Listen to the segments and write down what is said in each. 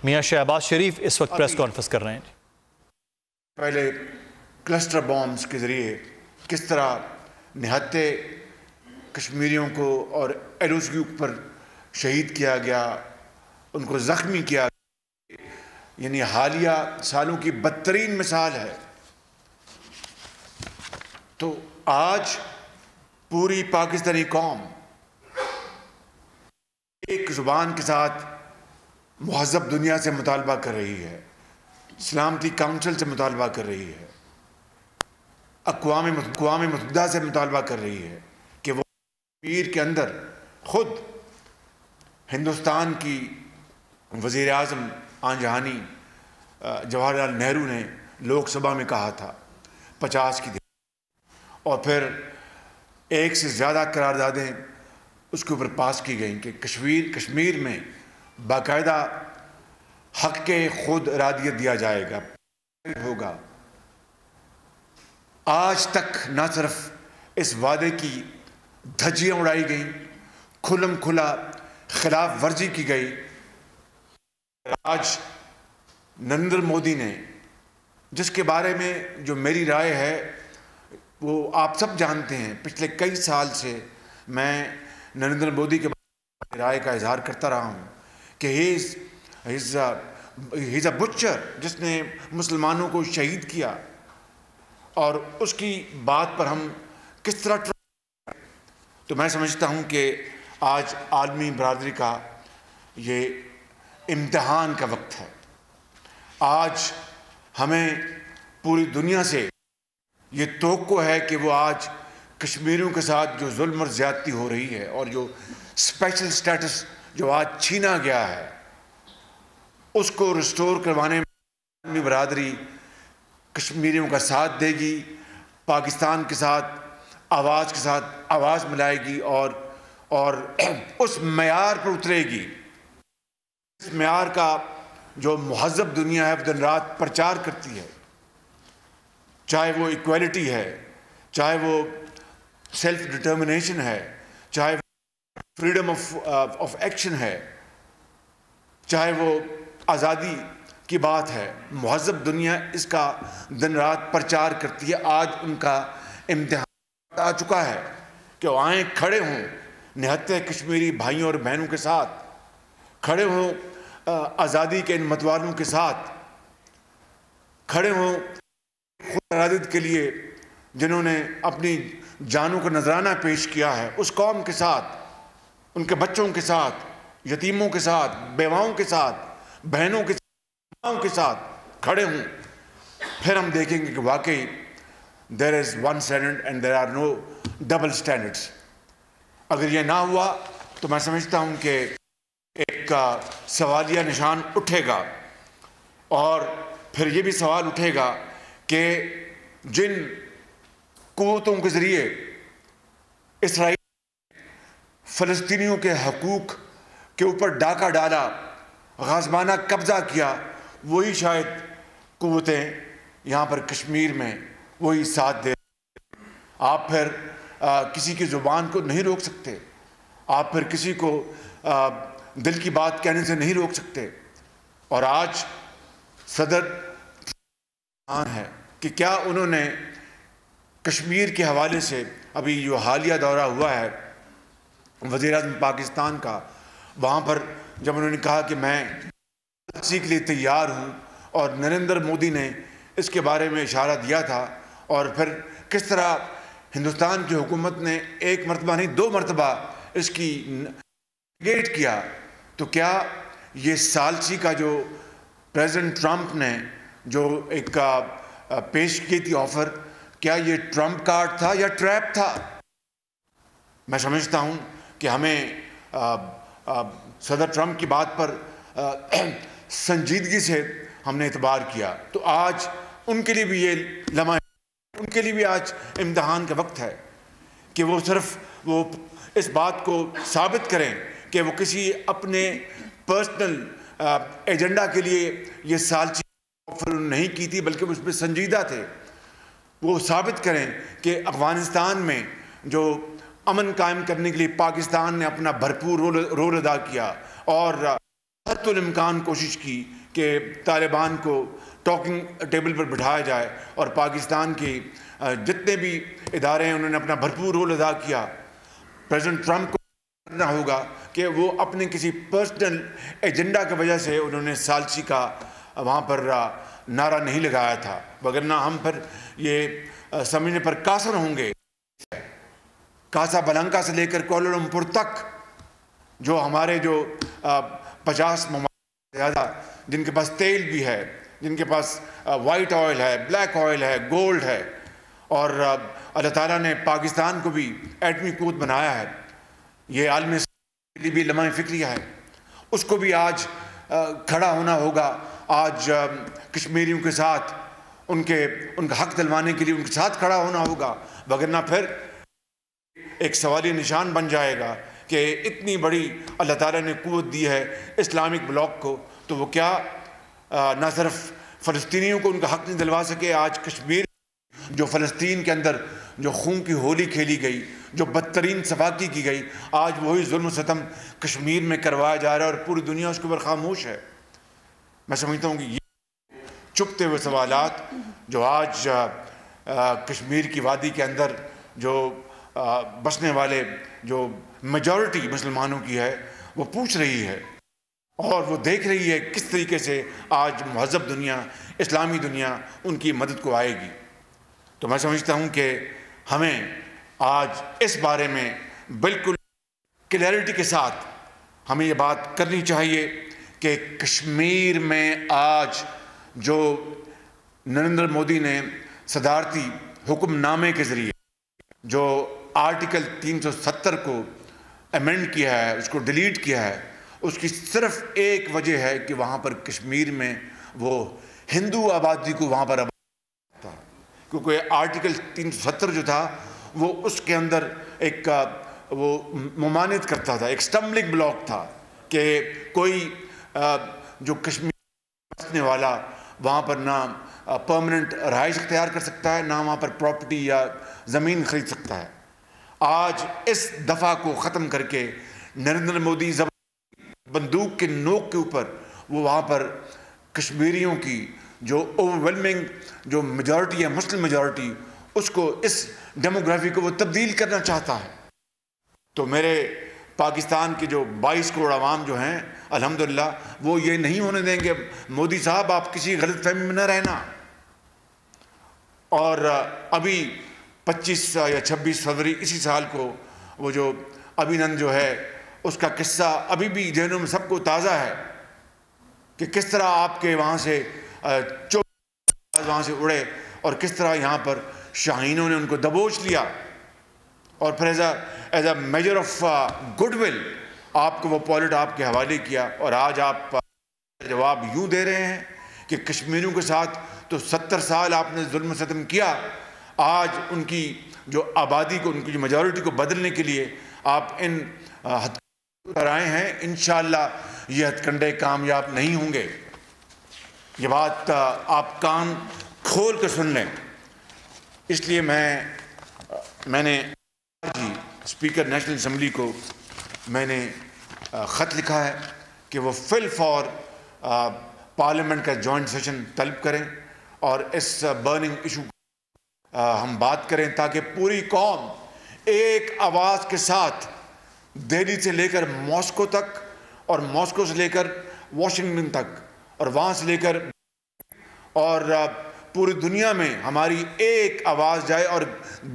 میاں شہباز شریف اس وقت press conference کر رہے ہیں. پہلے کلسٹر بامز کے ذریعے کس طرح نہتے کشمیریوں کو اور ایل او سی پر شہید کیا گیا، ان کو زخمی کیا گیا، یعنی حالیہ سالوں کی بدترین مثال ہے. تو آج پوری پاکستانی قوم ایک زبان کے ساتھ مہذب دنیا سے مطالبہ کر رہی ہے، سلامتی کونسل سے مطالبہ کر رہی ہے، اقوام متحدہ سے مطالبہ کر رہی ہے کہ وہ کشمیر کے اندر خود ہندوستان کی وزیر اعظم آن جہانی جواہر لال نہرو نے لوک سبھا میں کہا تھا 50 کی دہائی، اور پھر 1 سے زیادہ قراردادیں اس کے اوپر پاس کی گئیں کہ کشمیر میں باقاعدہ حق خود ارادیت دیا جائے گا ہوگا. آج تک نہ صرف اس وعدے کی دھجیاں اڑائی گئیں، کھلم کھلا خلاف ورزی کی گئی. آج نریندر مودی نے، جس کے بارے میں جو میری رائے ہے وہ آپ سب جانتے ہیں، پچھلے کئی سال سے میں نریندر مودی کے بارے میں رائے کا اظہار کرتا رہا ہوں کہ ہی از اے بچر، جس نے مسلمانوں کو شہید کیا، اور اس کی بات پر ہم کس طرح تو میں سمجھتا ہوں کہ آج عالمی برادری کا یہ امتحان کا وقت ہے. آج ہمیں پوری دنیا سے یہ توقع ہے کہ وہ آج کشمیریوں کے ساتھ جو ظلم اور زیادتی ہو رہی ہے اور جو اسپیشل سٹیٹس جو آج چھینا گیا ہے، اس کو ریسٹور کروانے میں عالمی برادری کشمیریوں کا ساتھ دے گی، پاکستان کے ساتھ آواز ملائے گی اور اس معیار پر اترے گی، اس معیار کا جو مہذب دنیا ہے وہ دن رات پرچار کرتی ہے، چاہے وہ ایکویلٹی ہے، چاہے وہ سیلف ڈٹرمنیشن ہے، چاہے وہ فریڈم آف ایکشن ہے، چاہے وہ آزادی کی بات ہے. مہذب دنیا اس کا دن رات پرچار کرتی ہے. آج ان کا امتحان آ چکا ہے کہ وہ آئیں، کھڑے ہوں نہتے کشمیری بھائیوں اور بہنوں کے ساتھ، کھڑے ہوں آزادی کے ان متوالوں کے ساتھ، کھڑے ہوں خود ارادیت کے لیے جنہوں نے اپنی جانوں کو نذرانہ پیش کیا ہے، اس قوم کے ساتھ، ان کے بچوں کے ساتھ، یتیموں کے ساتھ، بیواؤں کے ساتھ، بہنوں کے ساتھ، ماؤں کے ساتھ کھڑے ہوں. پھر ہم دیکھیں گے کہ واقعی there is one standard and there are no double standards. اگر یہ نہ ہوا تو میں سمجھتا ہوں کہ ایک سوالیہ نشان اٹھے گا، اور پھر یہ بھی سوال اٹھے گا کہ جن قوتوں کے ذریعے اسرائیل فلسطینیوں کے حقوق کے اوپر ڈاکہ ڈالا، غازمانہ قبضہ کیا، وہی شاید قوتیں یہاں پر کشمیر میں وہی ساتھ دے. آپ پھر کسی کی زبان کو نہیں روک سکتے، آپ پھر کسی کو دل کی بات کہنے سے نہیں روک سکتے. اور آج صدر ہے کہ کیا انہوں نے کشمیر کے حوالے سے ابھی جو حالیہ دورہ ہوا ہے وزیر اعظم پاکستان کا، وہاں پر جب انہوں نے کہا کہ میں اسی کے لیے تیار ہوں، اور نریندر مودی نے اس کے بارے میں اشارہ دیا تھا، اور پھر کس طرح ہندوستان کی حکومت نے 1 مرتبہ نہیں 2 مرتبہ اس کی نگیٹ کیا، تو کیا یہ ثالثی کا جو پریزیڈنٹ ٹرمپ نے جو ایک پیش کی تھی آفر، کیا یہ ٹرمپ کارڈ تھا یا ٹریپ تھا؟ میں سمجھتا ہوں کہ ہمیں صدر ٹرمپ کی بات پر سنجیدگی سے ہم نے اعتبار کیا. تو آج ان کے لیے بھی یہ لمحہ، ان کے لیے بھی آج امتحان کا وقت ہے کہ وہ صرف وہ اس بات کو ثابت کریں کہ وہ کسی اپنے پرسنل ایجنڈا کے لیے یہ سالچی آفر نہیں کی تھی، بلکہ اس پہ سنجیدہ تھے. وہ ثابت کریں کہ افغانستان میں جو امن قائم کرنے کے لیے پاکستان نے اپنا بھرپور رول ادا کیا، اور حتی الامکان کوشش کی کہ طالبان کو ٹاکنگ ٹیبل پر بٹھایا جائے، اور پاکستان کے جتنے بھی ادارے ہیں انہوں نے اپنا بھرپور رول ادا کیا۔ پریزیڈنٹ ٹرمپ کو کرنا ہوگا کہ وہ اپنے کسی پرسنل ایجنڈا کی وجہ سے انہوں نے ثالثی کا وہاں پر نعرہ نہیں لگایا تھا، وگرنہ ہم پھر یہ سمجھنے پر قاصر ہوں گے۔ کاسا بلنکا سے لے کر کوالالمپور تک جو ہمارے جو 50 ممالک زیادہ جن کے پاس تیل بھی ہے، جن کے پاس وائٹ آئل ہے، بلیک آئل ہے، گولڈ ہے، اور اللہ تعالیٰ نے پاکستان کو بھی ایٹمی قوت بنایا ہے، یہ عالم کے لیے بھی لمحہ فکریہ ہے، اس کو بھی آج کھڑا ہونا ہوگا۔ آج کشمیریوں کے ساتھ ان کا حق دلوانے کے لیے ان کے ساتھ کھڑا ہونا ہوگا، وگرنہ پھر ایک سوالی نشان بن جائے گا کہ اتنی بڑی اللہ تعالیٰ نے قوت دی ہے اسلامک بلاک کو، تو وہ کیا نہ صرف فلسطینیوں کو ان کا حق نہیں دلوا سکے، آج کشمیر جو فلسطین کے اندر جو خون کی ہولی کھیلی گئی، جو بدترین صفاقی کی گئی، آج وہی ظلم و ستم کشمیر میں کروایا جا رہا ہے، اور پوری دنیا اس کے اوپر خاموش ہے۔ میں سمجھتا ہوں کہ یہ چپتے ہوئے سوالات جو آج کشمیر کی وادی کے اندر جو بسنے والے جو میجورٹی مسلمانوں کی ہے وہ پوچھ رہی ہے، اور وہ دیکھ رہی ہے کس طریقے سے آج مہذب دنیا، اسلامی دنیا ان کی مدد کو آئے گی۔ تو میں سمجھتا ہوں کہ ہمیں آج اس بارے میں بالکل کلیئرٹی کے ساتھ ہمیں یہ بات کرنی چاہیے کہ کشمیر میں آج جو نریندر مودی نے صدارتی حکم نامے کے ذریعے جو آرٹیکل 370 کو ایمنڈ کیا ہے، اس کو ڈیلیٹ کیا ہے، اس کی صرف ایک وجہ ہے کہ وہاں پر کشمیر میں وہ ہندو آبادی کو وہاں پر تھا، کیونکہ آرٹیکل 370 جو تھا وہ اس کے اندر ایک وہ ممانعت کرتا تھا، ایک اسٹمبلنگ بلاک تھا کہ کوئی جو کشمیر بسنے والا وہاں پر نہ پرماننٹ رہائش اختیار کر سکتا ہے، نہ وہاں پر پراپرٹی یا زمین خرید سکتا ہے۔ آج اس دفعہ کو ختم کر کے نریندر مودی بندوق کے نوک کے اوپر وہ وہاں پر کشمیریوں کی جو اوورولمنگ جو میجورٹی ہے، مسلم میجورٹی، اس کو اس ڈیموگرافی کو وہ تبدیل کرنا چاہتا ہے۔ تو میرے پاکستان کے جو 22 کروڑ عوام جو ہیں الحمدللہ وہ یہ نہیں ہونے دیں گے مودی صاحب آپ کسی غلط فہمی میں نہ رہنا۔ اور ابھی 25 یا 26 فروری اسی سال کو وہ جو ابھینندن جو ہے اس کا قصہ ابھی بھی ذہنوں میں سب کو تازہ ہے کہ کس طرح آپ کے وہاں سے وہاں سے اڑے اور کس طرح یہاں پر شاہینوں نے ان کو دبوچ لیا، اور پھر as a measure of good will آپ کو وہ پولیٹ آپ کے حوالے کیا، اور آج آپ جواب یوں دے رہے ہیں کہ کشمیریوں کے ساتھ تو 70 سال آپ نے ظلم و ستم کیا، آج ان کی جو آبادی کو، ان کی جو میجورٹی کو بدلنے کے لیے آپ ان ہتھ پر آئے ہیں۔ انشاءاللہ یہ ہتھ کنڈے کامیاب نہیں ہوں گے، یہ بات آپ کان کھول کر سن لیں۔ اس لیے میں نے اسپیکر نیشنل اسمبلی کو میں نے خط لکھا ہے کہ وہ فل فار پارلیمنٹ کا جوائنٹ سیشن طلب کریں اور اس برننگ ایشو ہم بات کریں، تاکہ پوری قوم ایک آواز کے ساتھ دہلی سے لے کر ماسکو تک، اور ماسکو سے لے کر واشنگٹن تک، اور وہاں سے لے کر اور پوری دنیا میں ہماری ایک آواز جائے اور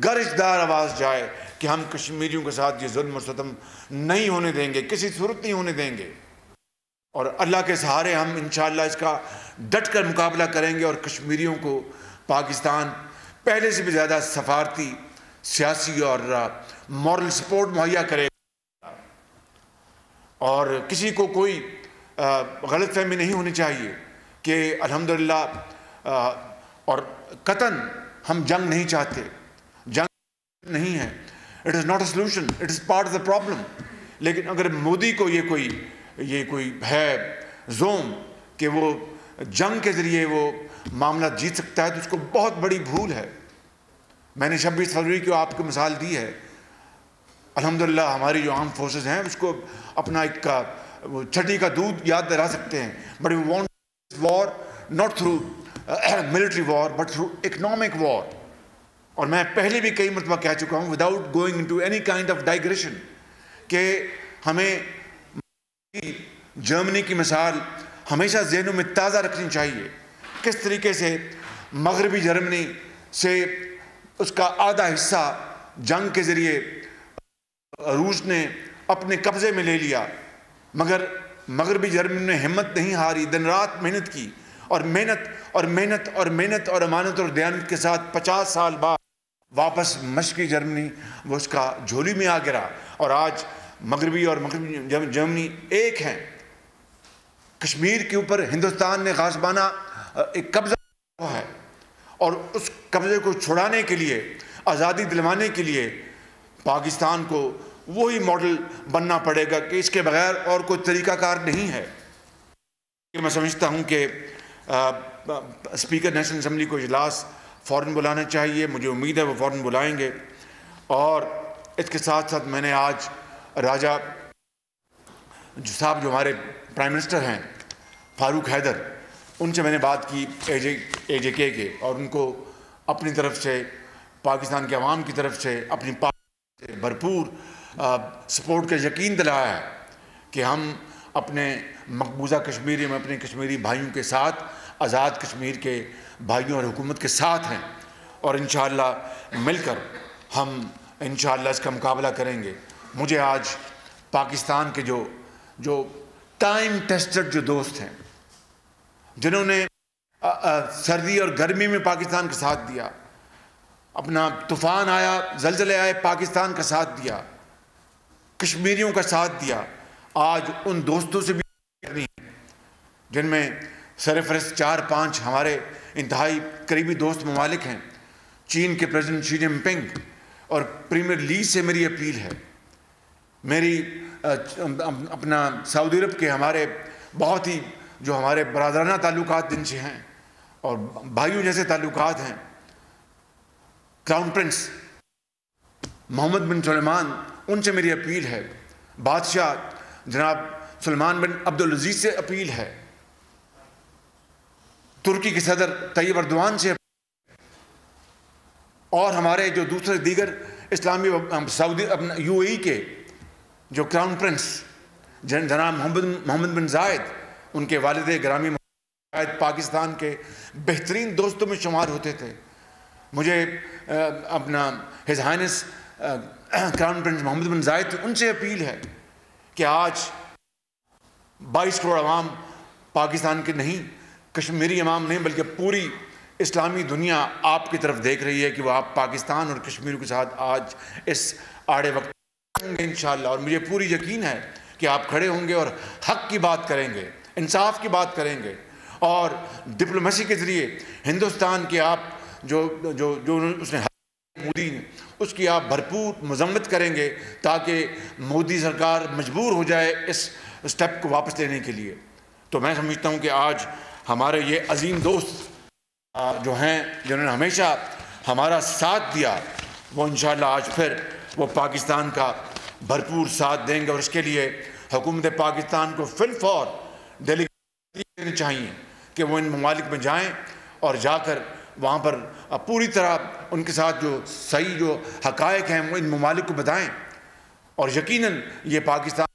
گرجدار آواز جائے کہ ہم کشمیریوں کے ساتھ یہ ظلم و ستم نہیں ہونے دیں گے، کسی صورت نہیں ہونے دیں گے، اور اللہ کے سہارے ہم انشاءاللہ اس کا ڈٹ کر مقابلہ کریں گے، اور کشمیریوں کو پاکستان پہلے سے بھی زیادہ سفارتی، سیاسی اور مورل سپورٹ مہیا کرے گا، اور کسی کو کوئی غلط فہمی نہیں ہونی چاہیے کہ الحمدللہ اور قطعاً ہم جنگ نہیں چاہتے، جنگ نہیں ہے، it is not a solution, it is part of the problem. لیکن اگر مودی کو یہ کوئی ہے زوم کہ وہ جنگ کے ذریعے وہ معاملہ جیت سکتا ہے، تو اس کو بہت بڑی بھول ہے۔ میں نے 26 فروری کو آپ کو مثال دی ہے، الحمدللہ ہماری جو آرم فورسز ہیں اس کو اپنا ایک وہ چھٹی کا دودھ یاد دلا سکتے ہیں. But we want war not through military war but through economic war. اور میں پہلے بھی کئی مرتبہ کہہ چکا ہوں without going into any kind of digression کہ ہمیں جرمنی کی مثال ہمیشہ ذہنوں میں تازہ رکھنی چاہیے. کس طریقے سے مغربی جرمنی سے اس کا آدھا حصہ جنگ کے ذریعے روس نے اپنے قبضے میں لے لیا، مگر مغربی جرمنی نے ہمت نہیں ہاری، دن رات محنت کی، اور محنت اور امانت اور دیانت کے ساتھ 50 سال بعد واپس مشرقی جرمنی وہ اس کا جھولی میں آ گرا. اور آج مغربی جرمنی ایک ہیں. کشمیر کے اوپر ہندوستان نے غاصبانہ ایک قبضہ ہوا ہے، اور اس قبضے کو چھڑانے کے لیے، آزادی دلوانے کے لیے پاکستان کو وہی ماڈل بننا پڑے گا کہ اس کے بغیر اور کوئی طریقہ کار نہیں ہے. میں سمجھتا ہوں کہ اسپیکر نیشنل اسمبلی کو اجلاس فوراً بلانا چاہیے. مجھے امید ہے وہ فوراً بلائیں گے. اور اس کے ساتھ ساتھ میں نے آج راجہ صاحب جو ہمارے پرائم منسٹر ہیں فاروق حیدر، ان سے میں نے بات کی اے جے کے اور ان کو اپنی طرف سے، پاکستان کے عوام کی طرف سے، اپنی پارٹی سے بھرپور سپورٹ کا یقین دلایا ہے کہ ہم اپنے مقبوضہ کشمیر میں اپنے کشمیری بھائیوں کے ساتھ، آزاد کشمیر کے بھائیوں اور حکومت کے ساتھ ہیں، اور انشاءاللہ مل کر ہم انشاءاللہ اس کا مقابلہ کریں گے. مجھے آج پاکستان کے جو ٹائم ٹیسٹڈ جو دوست ہیں، جنہوں نے سردی اور گرمی میں پاکستان کا ساتھ دیا، اپنا طوفان آیا، زلزلے آئے، پاکستان کا ساتھ دیا، کشمیریوں کا ساتھ دیا، آج ان دوستوں سے بھی کرنی ہے جن میں سرفہرست 4-5 ہمارے انتہائی قریبی دوست ممالک ہیں. چین کے پریزیڈنٹ شی جن پنگ اور پریمیئر لی سے میری اپیل ہے. میری اپنا سعودی عرب کے ہمارے بہت ہی جو ہمارے برادرانہ تعلقات جن سے ہیں اور بھائیوں جیسے تعلقات ہیں، کراؤن پرنس محمد بن سلمان، ان سے میری اپیل ہے. بادشاہ جناب سلمان بن عبدالعزیز سے اپیل ہے. ترکی کے صدر طیب اردوان سے، اور ہمارے جو دوسرے دیگر اسلامی سعودی یو اے ای کے جو کراؤن پرنس جناب محمد بن زائد، ان کے والد گرامی زائد پاکستان کے بہترین دوستوں میں شمار ہوتے تھے. مجھے اپنا ہز ہائنس کراؤن پرنس محمد بن زائد، ان سے اپیل ہے کہ آج 22 کروڑ عوام پاکستان کے نہیں، کشمیری عوام نہیں، بلکہ پوری اسلامی دنیا آپ کی طرف دیکھ رہی ہے کہ وہ آپ پاکستان اور کشمیر کے ساتھ آج اس آڑے وقت ہوں گے انشاءاللہ. اور مجھے پوری یقین ہے کہ آپ کھڑے ہوں گے اور حق کی بات کریں گے، انصاف کی بات کریں گے، اور ڈپلومیسی کے ذریعے ہندوستان کے آپ جو اس نے مودی نے اس کی آپ بھرپور مذمت کریں گے، تاکہ مودی سرکار مجبور ہو جائے اس سٹیپ کو واپس لینے کے لیے. تو میں سمجھتا ہوں کہ آج ہمارے یہ عظیم دوست جو ہیں، جنہوں نے ہمیشہ ہمارا ساتھ دیا، وہ انشاءاللہ آج پھر وہ پاکستان کا بھرپور ساتھ دیں گے. اور اس کے لیے حکومت پاکستان کو فی الفور ڈیلیگیشن دینی چاہیے کہ وہ ان ممالک میں جائیں اور جا کر وہاں پر پوری طرح ان کے ساتھ جو صحیح جو حقائق ہیں وہ ان ممالک کو بتائیں. اور یقیناً یہ پاکستان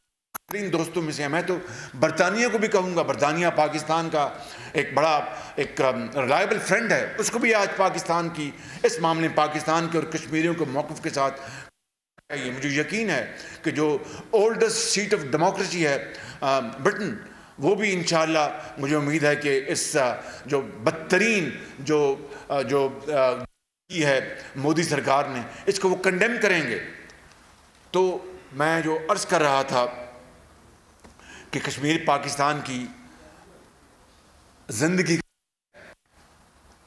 کے دوستوں میں سے ہیں. میں تو برطانیہ کو بھی کہوں گا، برطانیہ پاکستان کا ایک بڑا ایک ریلائبل فرینڈ ہے، اس کو بھی آج پاکستان کی اس معاملے میں پاکستان کے اور کشمیریوں کے موقف کے ساتھ مجھے یقین ہے کہ جو اولڈسٹ سیٹ آف ڈیموکریسی ہے برٹن، وہ بھی انشاءاللہ مجھے امید ہے کہ اس جو بدترین جو کی ہے مودی سرکار نے، اس کو وہ کنڈیم کریں گے. تو میں جو عرض کر رہا تھا کہ کشمیر پاکستان کی زندگی،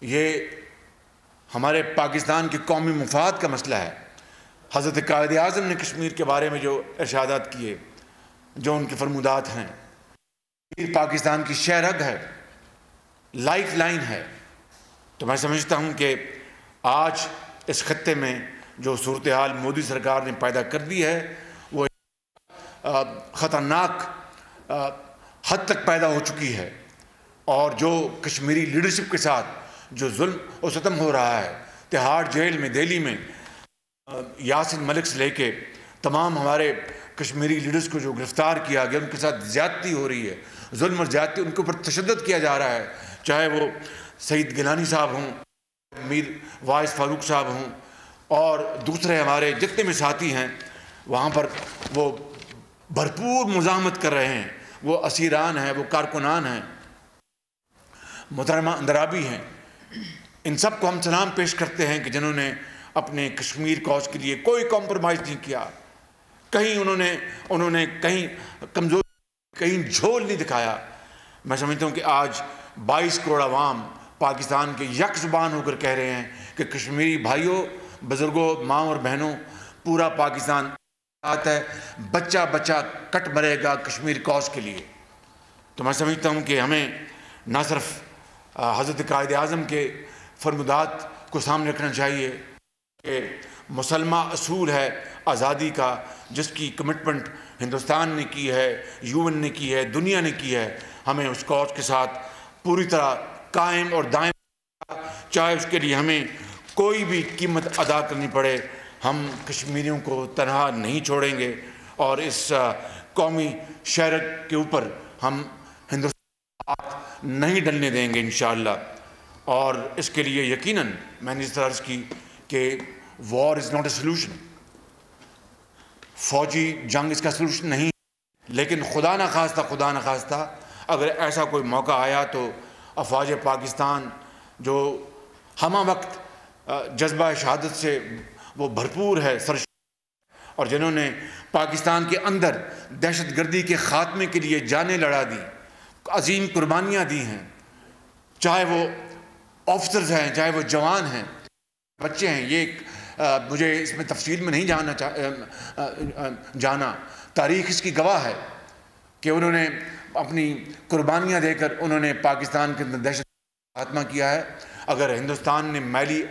یہ ہمارے پاکستان کے قومی مفاد کا مسئلہ ہے. حضرت قائد اعظم نے کشمیر کے بارے میں جو ارشادات کیے، جو ان کے فرمودات ہیں، کشمیر پاکستان کی شہرگ ہے، لائف لائن ہے. تو میں سمجھتا ہوں کہ آج اس خطے میں جو صورتحال مودی سرکار نے پیدا کر دی ہے، وہ خطرناک حد تک پیدا ہو چکی ہے، اور جو کشمیری لیڈرشپ کے ساتھ جو ظلم و ستم ہو رہا ہے، تہاڑ جیل میں دہلی میں یاسین ملک سے لے کے تمام ہمارے کشمیری لیڈرز کو جو گرفتار کیا گیا، ان کے ساتھ زیادتی ہو رہی ہے، ظلم اور زیادتی، ان کے اوپر تشدد کیا جا رہا ہے، چاہے وہ سعید گیلانی صاحب ہوں، میر واعظ فاروق صاحب ہوں، اور دوسرے ہمارے جتنے بھی ساتھی ہیں، وہاں پر وہ بھرپور مزاحمت کر رہے ہیں، وہ اسیران ہیں، وہ کارکنان ہیں، محترمہ اندرابی ہیں، ان سب کو ہم سلام پیش کرتے ہیں کہ جنہوں نے اپنے کشمیر کاز کے لیے کوئی کمپرومائز نہیں کیا، کہیں انہوں نے کہیں کمزور، کہیں جھول نہیں دکھایا۔ میں سمجھتا ہوں کہ آج 22 کروڑ عوام پاکستان کے یک زبان ہو کر کہہ رہے ہیں کہ کشمیری بھائیوں، بزرگوں، ماں اور بہنوں، پورا پاکستان آتا ہے، بچہ بچہ کٹ مرے گا کشمیر کاز کے لیے۔ تو میں سمجھتا ہوں کہ ہمیں نہ صرف حضرت قائد اعظم کے فرمودات کو سامنے رکھنا چاہیے کہ مسلمہ اصول ہے آزادی کا، جس کی کمٹمنٹ ہندوستان نے کی ہے، UN نے کی ہے، دنیا نے کی ہے، ہمیں اس کاز کے ساتھ پوری طرح قائم اور دائم، چاہے اس کے لیے ہمیں کوئی بھی قیمت ادا کرنی پڑے، ہم کشمیریوں کو تنہا نہیں چھوڑیں گے، اور اس قومی شہرت کے اوپر ہم ہندوستان نہیں ڈلنے دیں گے انشاءاللہ۔ اور اس کے لیے یقیناً میں نے اس طرح عرض کی کہ وار از ناٹ اے سلوشن، فوجی جنگ اس کا سلوشن نہیں، لیکن خدا نہ خواستہ اگر ایسا کوئی موقع آیا تو افواج پاکستان جو ہمہ وقت جذبہ شہادت سے وہ بھرپور ہے، اور جنہوں نے پاکستان کے اندر دہشت گردی کے خاتمے کے لیے جانیں لڑا دی، عظیم قربانیاں دی ہیں، چاہے وہ آفیسرز ہیں، چاہے وہ جوان ہیں، بچے ہیں، یہ مجھے اس میں تفصیل میں نہیں جانا، تاریخ اس کی گواہ ہے کہ انہوں نے اپنی قربانیاں دے کر انہوں نے پاکستان کے اندر دہشت کا خاتمہ کیا ہے۔ اگر ہندوستان نے میلی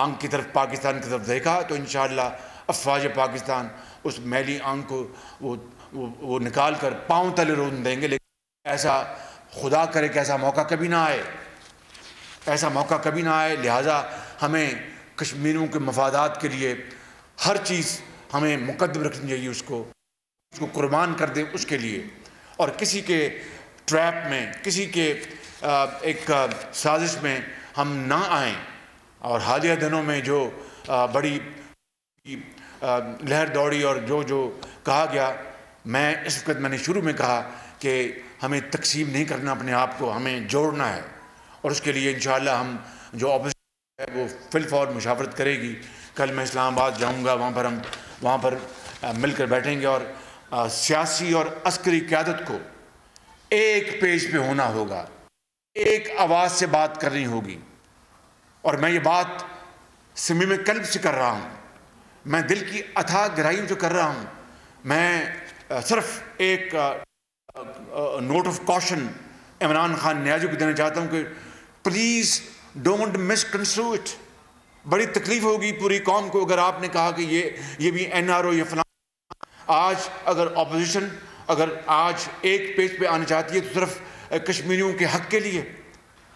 آنکھ کی طرف پاکستان کی طرف دیکھا تو انشاءاللہ افواج پاکستان اس میلی آنکھ کو وہ نکال کر پاؤں تلے رون دیں گے، لیکن ایسا خدا کرے کہ ایسا موقع کبھی نہ آئے، لہٰذا ہمیں کشمیریوں کے مفادات کے لیے ہر چیز ہمیں مقدم رکھنی چاہیے، اس کو قربان کر دیں اس کے لیے، اور کسی کے ٹریپ میں، کسی کے ایک سازش میں ہم نہ آئیں۔ اور حالیہ دنوں میں جو بڑی لہر دوڑی اور جو کہا گیا، میں اس وقت میں نے شروع میں کہا کہ ہمیں تقسیم نہیں کرنا اپنے آپ کو، ہمیں جوڑنا ہے، اور اس کے لیے انشاءاللہ ہم جو اپوزیشن ہے وہ فی الفور مشاورت کرے گی۔ کل میں اسلام آباد جاؤں گا، وہاں پر مل کر بیٹھیں گے، اور سیاسی اور عسکری قیادت کو ایک پیج پہ ہونا ہوگا، ایک آواز سے بات کرنی ہوگی، اور میں یہ بات صمیم قلب سے کر رہا ہوں، میں دل کی اتھاہ گہرائیوں سے کر رہا ہوں۔ میں صرف ایک نوٹ آف کوشن عمران خان نیازی کو دینا چاہتا ہوں کہ please don't miss construe it. بڑی تکلیف ہوگی پوری قوم کو اگر آپ نے کہا کہ یہ بھی NRO یا فلاں۔ آج اگر اپوزیشن اگر آج ایک پیج پہ آنا چاہتی ہے تو صرف کشمیریوں کے حق کے لیے،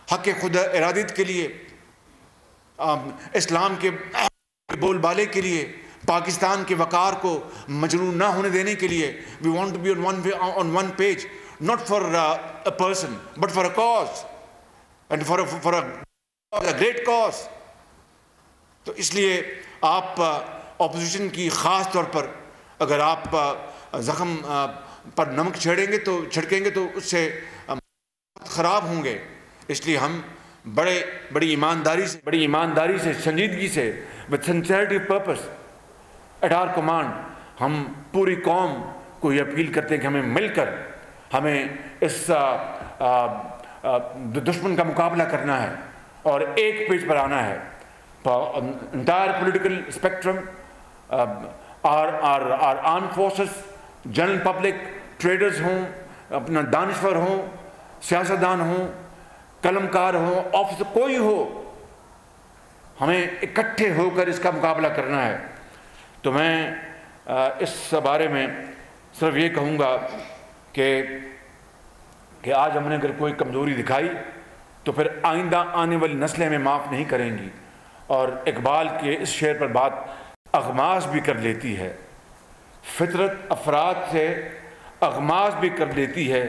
حق خود ارادیت کے لیے، اسلام کے بول بالے کے لیے، پاکستان کے وقار کو مجروح نہ ہونے دینے کے لیے۔ We want to be on one page, not for a person, but for a cause, and for a great cause۔ تو اس لیے آپ اپوزیشن کی خاص طور پر اگر آپ زخم پر نمک چھڑکیں گے تو اس سے خراب ہوں گے۔ اس لیے ہم بڑی ایمانداری سے سنجیدگی سے with sincerity of purpose at our command ہم پوری قوم کو یہ اپیل کرتے ہیں کہ ہمیں مل کر ہمیں اس دشمن کا مقابلہ کرنا ہے اور ایک پیج پر آنا ہے۔ entire political spectrum, our armed forces, general public, traders ہوں، اپنا دانشور ہوں، سیاستدان ہوں، قلم کار ہوں، آفیسر کوئی ہو، ہمیں اکٹھے ہو کر اس کا مقابلہ کرنا ہے۔ تو میں اس بارے میں صرف یہ کہوں گا کہ کہ آج ہم نے اگر کوئی کمزوری دکھائی تو پھر آئندہ آنے والی نسلیں ہمیں معاف نہیں کریں گی. اور اقبال کے اس شعر پر بات اغماس بھی کر لیتی ہے. فطرت افراد سے اغماس بھی کر لیتی ہے,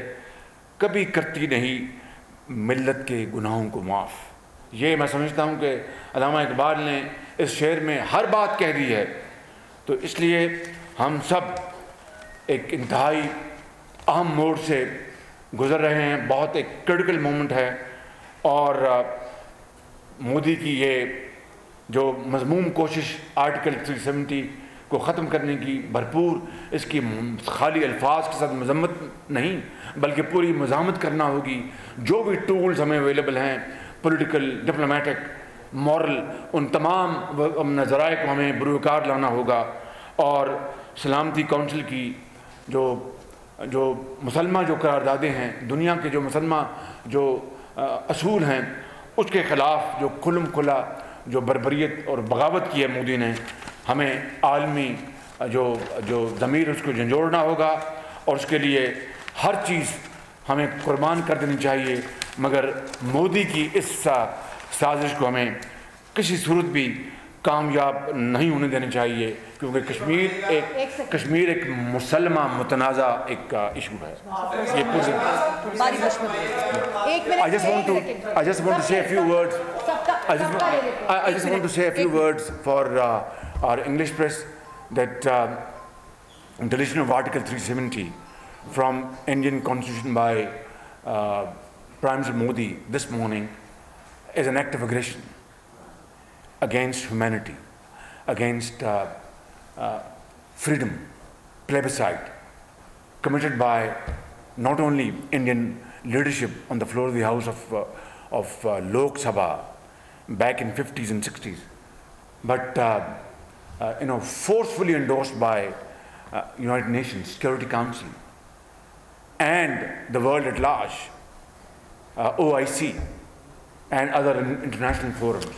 کبھی کرتی نہیں ملت کے گناہوں کو معاف. یہ میں سمجھتا ہوں کہ علامہ اقبال نے اس شعر میں ہر بات کہہ دی ہے. تو اس لیے ہم سب ایک انتہائی اہم موڑ سے گزر رہے ہیں, بہت ایک کرٹیکل مومنٹ ہے, اور مودی کی یہ جو مذموم کوشش آرٹیکل 370 کو ختم کرنے کی بھرپور, اس کی خالی الفاظ کے ساتھ مذمت نہیں بلکہ پوری مزاحمت کرنا ہوگی. جو بھی ٹولز ہمیں اویلیبل ہیں, پولیٹیکل, ڈپلومیٹک, مورل, ان تمام ذرائع کو ہمیں بروکار لانا ہوگا. اور سلامتی کونسل کی جو مسلمہ جو قراردادیں ہیں, دنیا کے جو مسلمہ جو اصول ہیں, اس کے خلاف جو کھلم کھلا جو بربریت اور بغاوت کی ہے مودی نے, ہمیں عالمی جو ضمیر اس کو جھنجھوڑنا ہوگا, اور اس کے لیے ہر چیز ہمیں قربان کر دینی چاہیے. مگر مودی کی اس سازش کو ہمیں کسی صورت بھی کامیاب نہیں ہونے دینا چاہیے, کیونکہ کشمیر ایک مسلمہ متنازع ایک ایشو ہے. یہ پوری I just want to say a few words. I just want to say a few words for our English press that deletion of Article 370 from Indian Constitution by Prime Minister Modi this morning is an act of aggression against humanity, against freedom, plebiscite, committed by not only Indian leadership on the floor of the House of Lok Sabha back in 50s and 60s, but forcefully endorsed by United Nations Security Council and the world at large, OIC and other international forums.